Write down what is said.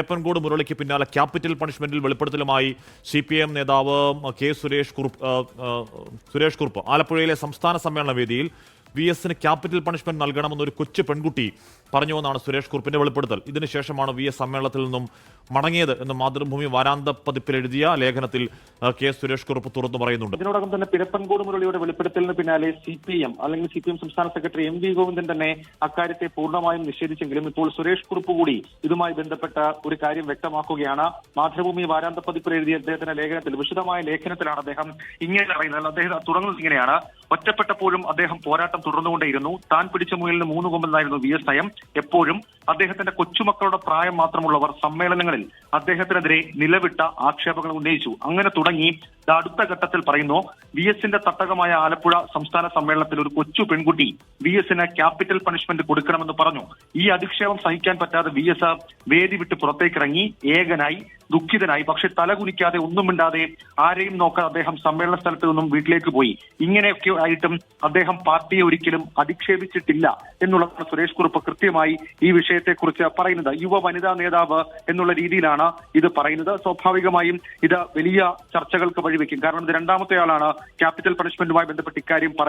പേപ്പൻകോട് മുരളിക്ക് പിന്നാലെ capital പണിഷ്മെന്റിൽ വെളിപ്പെടുത്തലുമായി CPM നേതാവ് K Suresh Kurup ആലപ്പുഴയിലെ സംസ്ഥാന സമ്മേളന വേദിയിൽ VSന് ക്യാപിറ്റൽ പണിഷ്മെന്റ് നൽകണമെന്നൊരു കൊച്ചു പെൺകുട്ടി പറഞ്ഞുവെന്നാണ് സുരേഷ് കുറുപ്പിന്റെ വെളിപ്പെടുത്തൽ. ഇതിനുശേഷമാണ് VS സമ്മേളനത്തിൽ നിന്നും മടങ്ങിയത് എന്ന് മാതൃഭൂമി വാരാന്ത പതിപ്പിൽ എഴുതിയ ലേഖനത്തിൽ കെ സുരേഷ് കുറുപ്പ് തുറന്നു പറയുന്നുണ്ട്. ഇതിനോടകം തന്നെ പേപ്പൻകോട് മുരളിയുടെ വെളിപ്പെടുത്തലിന് പിന്നാലെ CPM സംസ്ഥാന സെക്രട്ടറി MV ഗോവിന്ദൻ തന്നെ അക്കാര്യത്തെ പൂർണ്ണമായും നിഷേധിച്ചെങ്കിലും ഇപ്പോൾ സുരേഷ് കുറുപ്പ് കൂടി ഇതുമായി ബന്ധപ്പെട്ട ഒരു കാര്യം വ്യക്തമാക്കുകയാണ്. മാതൃഭൂമി വാരാന്ത പതിപ്പിൽ എഴുതിയ അദ്ദേഹത്തിന്റെ ലേഖനത്തിൽ, വിശദമായ ലേഖനത്തിലാണ് അദ്ദേഹം ഇങ്ങനെ പറയുന്നത്. അദ്ദേഹം തുടങ്ങുന്നത് ഇങ്ങനെയാണ്: ഒറ്റപ്പെട്ടപ്പോഴും അദ്ദേഹം പോരാട്ടം തുടർന്നുകൊണ്ടേയിരുന്നു. താൻ പിടിച്ച മുയലിന് 3 കൊമ്പെന്നായിരുന്നു VS നയം. എപ്പോഴും അദ്ദേഹത്തിന്റെ കൊച്ചുമക്കളുടെ പ്രായം മാത്രമുള്ളവർ സമ്മേളനങ്ങളിൽ അദ്ദേഹത്തിനെതിരെ നിലവിട്ട ആക്ഷേപങ്ങൾ ഉന്നയിച്ചു. അങ്ങനെ തുടങ്ങി അടുത്ത ഘട്ടത്തിൽ പറയുന്നു, VSന്റെ തട്ടകമായ ആലപ്പുഴ സംസ്ഥാന സമ്മേളനത്തിൽ ഒരു കൊച്ചു പെൺകുട്ടി VSന് ക്യാപിറ്റൽ പണിഷ്മെന്റ് കൊടുക്കണമെന്ന് പറഞ്ഞു. ഈ അധിക്ഷേപം സഹിക്കാൻ പറ്റാതെ VS വേദി വിട്ട് പുറത്തേക്കിറങ്ങി, ഏകനായി, ദുഃഖിതനായി. പക്ഷെ തലകുനിക്കാതെ, ഒന്നും മിണ്ടാതെ, ആരെയും നോക്കാൻ അദ്ദേഹം സമ്മേളന സ്ഥലത്ത് നിന്നും വീട്ടിലേക്ക് പോയി. ഇങ്ങനെയൊക്കെ ആയിട്ടും അദ്ദേഹം പാർട്ടിയെ ഒരിക്കലും അധിക്ഷേപിച്ചിട്ടില്ല എന്നുള്ളതാണ് സുരേഷ് കുറുപ്പ് കൃത്യമായി ഈ വിഷയത്തെക്കുറിച്ച് പറയുന്നത്. യുവ വനിതാ നേതാവ് എന്നുള്ള രീതിയിലാണ് ഇത് പറയുന്നത്. സ്വാഭാവികമായും ഇത് വലിയ ചർച്ചകൾക്ക് വഴിവെക്കും. കാരണം ഇത് രണ്ടാമത്തെ ആളാണ് ക്യാപിറ്റൽ പണിഷ്മെന്റുമായി ബന്ധപ്പെട്ട് ഇക്കാര്യം പറയുന്നത്.